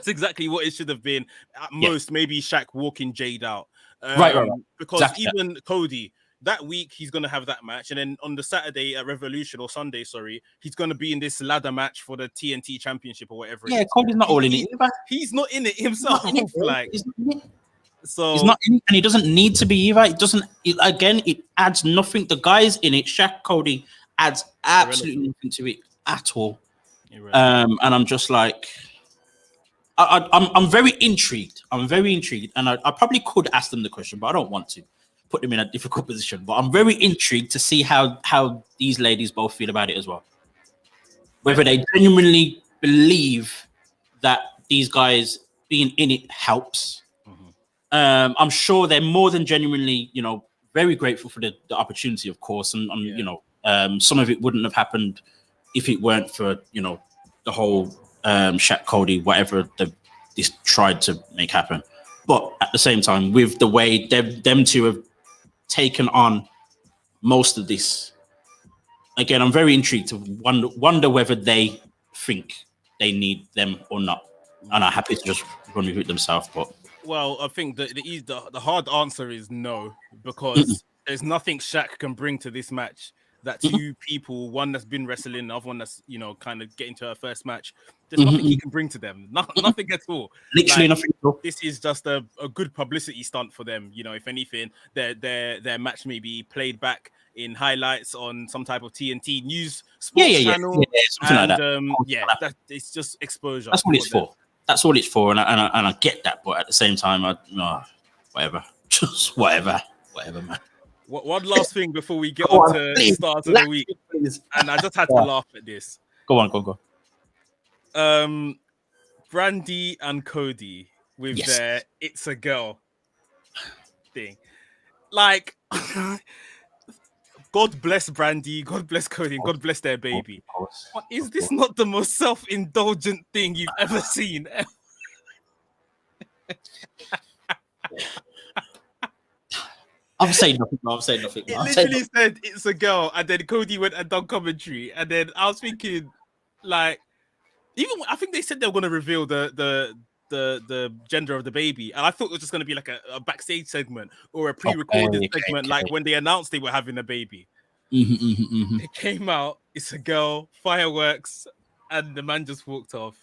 exactly what it should have been. At most, maybe Shaq walking Jade out. Right. Because even Cody, that week he's gonna have that match, and then on the Saturday at Revolution, or Sunday, sorry, he's gonna be in this ladder match for the TNT Championship or whatever. Yeah, Cody's not all in it. He's not in it himself. So he's not in it, and he doesn't need to be either. It adds nothing. The guys in it, Shaq, Cody, adds absolutely nothing to it at all. And I'm just like, I'm very intrigued. And I probably could ask them the question, but I don't want to put them in a difficult position. But I'm very intrigued to see how these ladies both feel about it as well. Whether they genuinely believe that these guys being in it helps. I'm sure they're more than genuinely, very grateful for the opportunity, of course. And some of it wouldn't have happened if it weren't for, the whole Shaq, Cody, whatever this tried to make happen. But at the same time, with the way them two have taken on most of this, again, I'm very intrigued to wonder whether they think they need them or not, and are happy to just run with it themselves. But I think the hard answer is no, because there's nothing Shaq can bring to this match that two people, one that's been wrestling, the other one that's kind of getting to her first match. There's nothing he can bring to them. Nothing at all. Literally nothing. This is just a good publicity stunt for them. If anything, their match may be played back in highlights on some type of TNT news sports channel. Something like that. It's just exposure. That's what it's for. That's what it's for, and I get that, but at the same time, whatever, just whatever, man. One last thing before we get on to the start of the week, and I just had to laugh at this. Go on. Brandy and Cody with their "It's a Girl" thing. Like, God bless Brandy, God bless Cody, and God bless their baby. But is this not the most self-indulgent thing you've ever seen? I'm saying nothing. It literally said "It's a girl," and then Cody went and done commentary, and then I was thinking, like, I think they said they were going to reveal the gender of the baby, and I thought it was just going to be like a backstage segment or a pre-recorded segment, like when they announced they were having a baby. It came out, it's a girl, fireworks, and the man just walked off.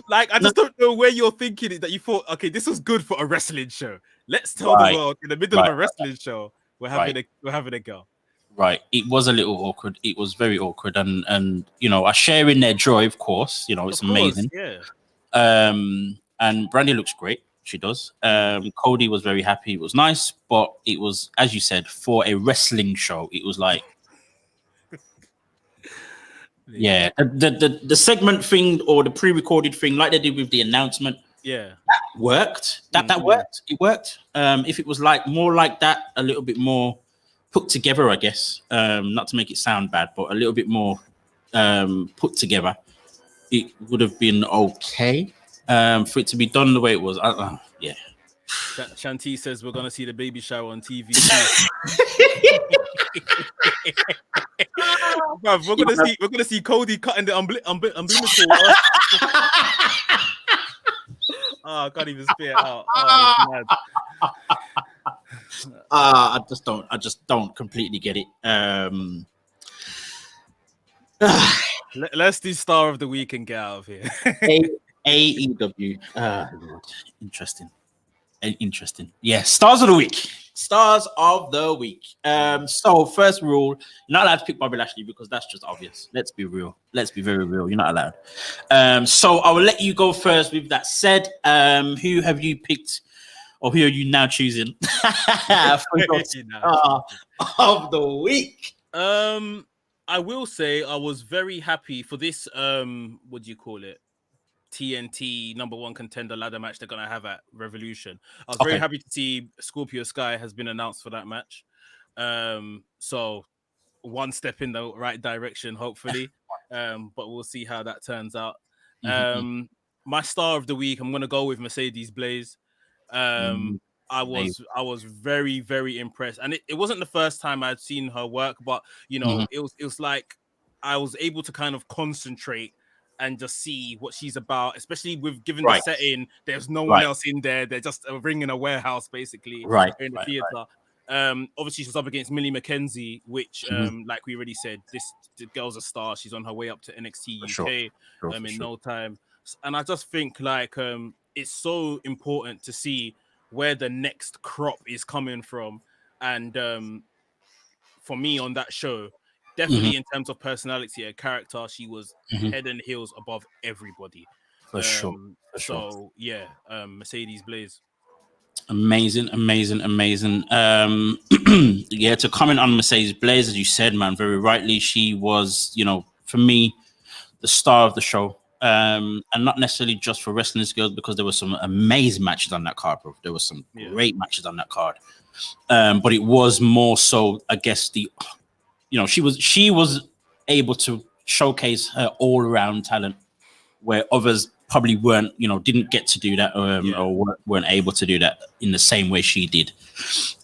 Like, I just don't know where you're thinking it, that you thought, okay, this was good for a wrestling show. Let's tell the world in the middle of a wrestling show we're having a girl. Right. It was a little awkward. It was very awkward, and I share in their joy, of course. It's amazing. Yeah. And Brandy looks great. She does. Cody was very happy. It was nice, but it was, as you said, for a wrestling show. It was like, yeah, the segment thing or the pre-recorded thing, like they did with the announcement. Yeah, that worked. That worked. It worked. If it was like more like that, a little bit more put together, I guess. Not to make it sound bad, but a little bit more put together, it would have been okay. For it to be done the way it was, yeah. Shanti says we're gonna see the baby shower on TV. Bruv, we're gonna see Cody cutting the umbilical. I can't even spit it out. Oh, I just don't completely get it. Let's do star of the week and get out of here. AEW. Lord. Interesting. Yeah, stars of the week. Stars of the week. So first rule, you're not allowed to pick Bobby Lashley because that's just obvious. Let's be real. Let's be very real. You're not allowed. So I will let you go first. With that said, who have you picked, or who are you now choosing for your star of the week? I will say I was very happy for this. What do you call it? TNT #1 contender ladder match they're gonna have at Revolution. I was very happy to see Scorpio Sky has been announced for that match. So one step in the right direction, hopefully. But we'll see how that turns out. My star of the week, I'm gonna go with Mercedes Blaze. I was very, very impressed, and it wasn't the first time I'd seen her work, but you know, it was like I was able to kind of concentrate and just see what she's about, especially with given the setting. There's no one else in there. They're just a ring in a warehouse, basically, in the theater. Obviously, she's up against Millie McKenzie, which, like we already said, the girl's a star. She's on her way up to NXT UK in no time. And I just think like it's so important to see where the next crop is coming from. And for me on that show, definitely in terms of personality and character, she was head and heels above everybody. For sure. So yeah, Mercedes Blaze. Amazing. Yeah, to comment on Mercedes Blaze, as you said, man, very rightly, she was, you know, for me, the star of the show. And not necessarily just for wrestling skills, because there were some amazing matches on that card, bro. There were some great matches on that card. But it was more so, I guess, she was able to showcase her all-around talent where others probably weren't, didn't get to do that or weren't able to do that in the same way she did.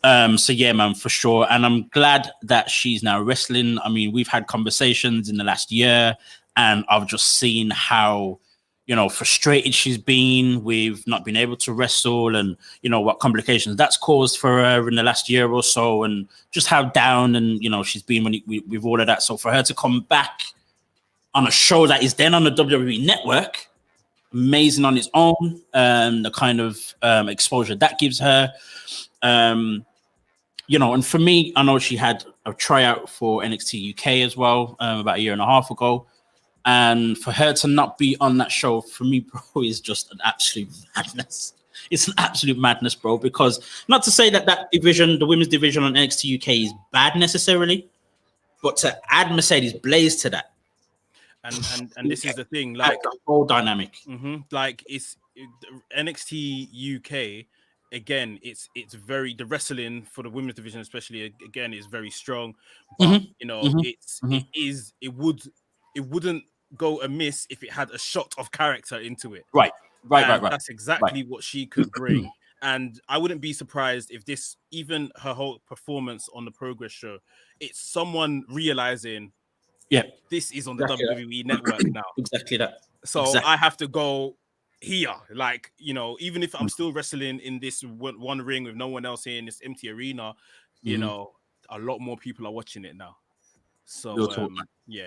So yeah, man, for sure. And I'm glad that she's now wrestling. I mean, we've had conversations in the last year, and I've just seen how, frustrated she's been with not being able to wrestle, and, what complications that's caused for her in the last year or so, and just how down and, she's been with all of that. So for her to come back on a show that is then on the WWE network, amazing on its own, the kind of exposure that gives her, and for me, I know she had a tryout for NXT UK as well about a year and a half ago. And for her to not be on that show, for me, bro, is just an absolute madness. It's an absolute madness, bro, because not to say that division, the women's division on NXT UK is bad necessarily, but to add Mercedes Blaze to that. And this is the thing, like the whole dynamic. Like it's NXT UK, again, it's very, the wrestling for the women's division especially, again, is very strong. But it wouldn't go amiss if it had a shot of character into it. Right. That's exactly what she could bring. And I wouldn't be surprised if this, even her whole performance on the Progress show, it's someone realizing, this is on the WWE network now. Exactly that. So I have to go here. Like, even if I'm still wrestling in this one ring with no one else here in this empty arena, a lot more people are watching it now. So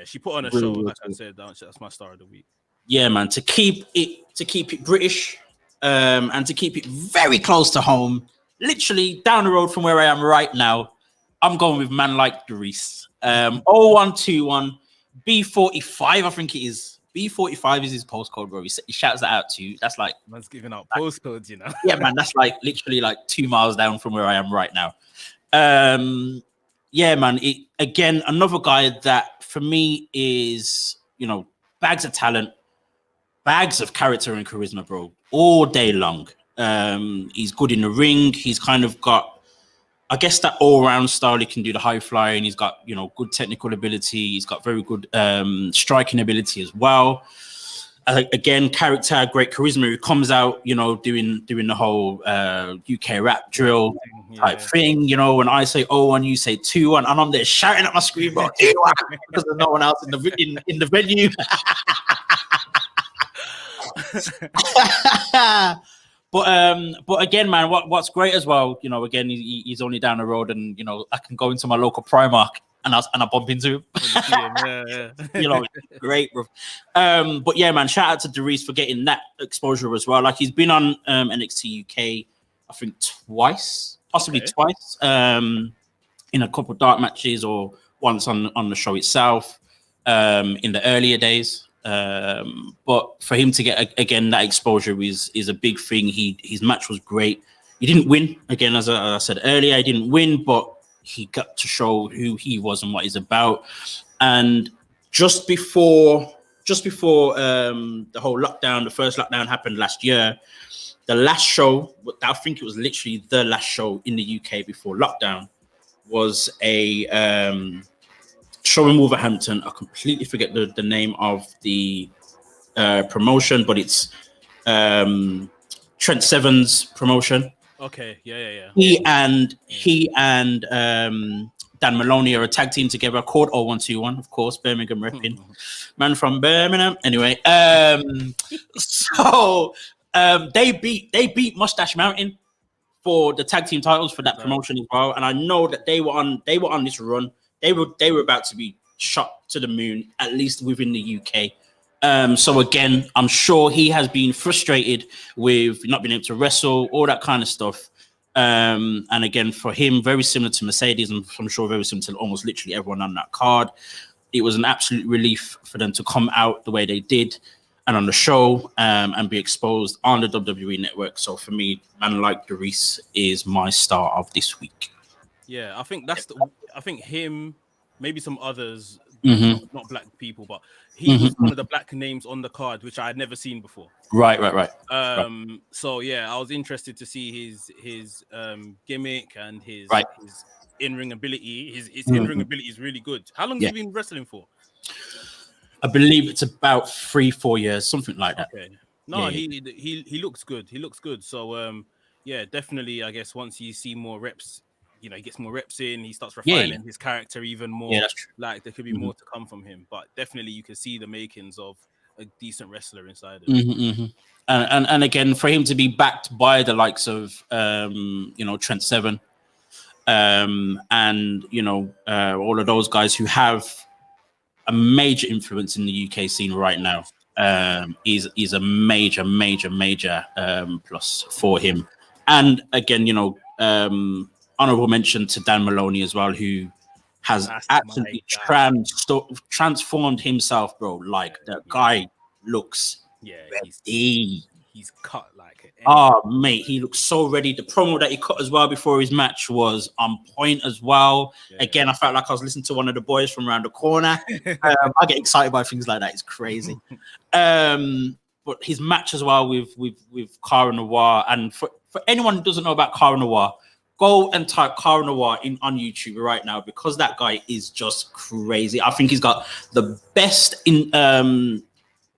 she put on a show, like I said. That's my star of the week. Yeah, man. To keep it British, and to keep it very close to home, literally down the road from where I am right now, I'm going with man like Doris. 0121 B45, I think it is. B45 is his postcode, bro. He shouts that out to you. That's like, man's giving out postcodes, Yeah, man. That's like literally like 2 miles down from where I am right now. Yeah, man. Again, another guy that for me is, bags of talent, bags of character and charisma, bro, all day long. He's good in the ring. He's kind of got I guess that all-round style, he can do the high flying. He's got, you know, good technical ability. He's got very good striking ability as well. Again, character, great charisma. He comes out, you know, doing the whole UK rap drill type thing. You know, when I say 0-1, you say 2-1, and I'm there shouting at my screen, bro, 2-1, because there's no one else in the venue. But again, man, what's great as well, you know, again, he's only down the road, and you know, I can go into my local Primark and I bump into him. You know, great, bro. But yeah, man, shout out to Dries for getting that exposure as well. Like, he's been on NXT UK, I think possibly twice, in a couple of dark matches, or once on the show itself, in the earlier days. But for him to get again that exposure is a big thing. His match was great. He didn't win, again, as I said earlier. He didn't win, but he got to show who he was and what he's about. And just before the whole lockdown, the first lockdown happened last year, the last show, I think it was literally the last show in the UK before lockdown, was a show in Wolverhampton. I completely forget the name of the promotion, but it's Trent Seven's promotion. Okay, yeah. He and Dan Maloney are a tag team together called 0121, of course, Birmingham repping. Man from Birmingham. Anyway, so they beat Mustache Mountain for the tag team titles for that promotion as well. And I know that they were on this run. They were about to be shot to the moon, at least within the UK. So again, I'm sure he has been frustrated with not being able to wrestle, all that kind of stuff. And again, for him, very similar to Mercedes, and I'm sure very similar to almost literally everyone on that card. It was an absolute relief for them to come out the way they did and on the show, and be exposed on the WWE network. So for me, man like Dries is my star of this week. Yeah, I think I think him, maybe some others, not black people, but he was one of the black names on the card, which I had never seen before. Right. So yeah, I was interested to see his gimmick and his in-ring ability. His in-ring ability is really good. How long has he been wrestling for? I believe it's about 3-4 years, something like that. Okay. No, he looks good. He looks good. So yeah, definitely. I guess once you see more reps, you know, he gets more reps in, he starts refining his character even more. Yeah, that's true. Like, there could be more to come from him, but definitely you can see the makings of a decent wrestler inside him. And again, for him to be backed by the likes of you know, Trent Seven, and you know, all of those guys who have a major influence in the UK scene right now, is a major plus for him. And again, you know, honorable mention to Dan Maloney as well, who has absolutely transformed himself, bro. Like, the guy looks ready. He's cut like it. Oh, mate, he looks so ready. The promo that he cut as well before his match was on point as well. Again, I felt like I was listening to one of the boys from around the corner. I get excited by things like that. It's crazy. But his match as well with Cara Noir, and for anyone who doesn't know about Cara Noir, go and type Cara Noir on YouTube right now, because that guy is just crazy. I think he's got the best in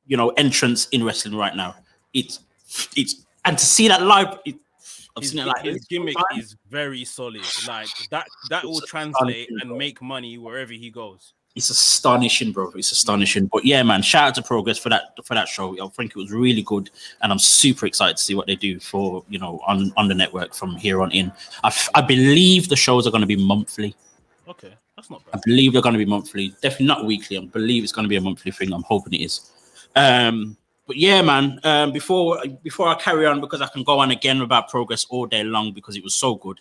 you know, entrance in wrestling right now. It's and to see that live, his gimmick is very solid. Like, that will translate and make money wherever he goes. It's astonishing, bro. It's astonishing. But yeah, man, shout out to Progress for that show. I think it was really good, and I'm super excited to see what they do for, you know, on the network from here on in. I believe the shows are going to be monthly. Okay, that's not bad. I believe they're going to be monthly. Definitely not weekly. I believe it's going to be a monthly thing. I'm hoping it is. But yeah, man. Before I carry on, because I can go on again about Progress all day long because it was so good.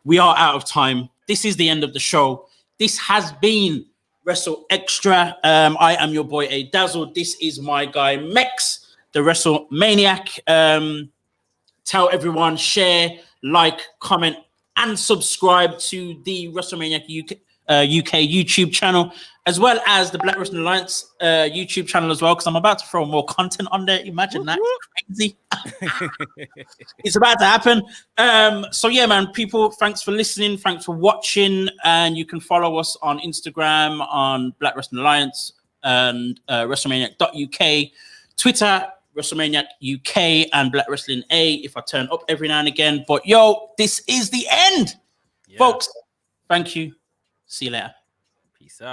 We are out of time. This is the end of the show. This has been WrstlXtra. I am your boy ADazzle. This is my guy Mex, the WrestleManiac. Tell everyone, share, like, comment, and subscribe to the WrestleManiac UK. UK YouTube channel, as well as the Black Wrestling Alliance YouTube channel as well, because I'm about to throw more content on there. Imagine that. Crazy. It's about to happen. So yeah, man, people, thanks for listening. Thanks for watching. And you can follow us on Instagram, on Black Wrestling Alliance, and WrestleManiac.uk, Twitter, WrestleManiac UK, and Black Wrestling A, if I turn up every now and again. But yo, this is the end. Folks, thank you. See you later. Peace out.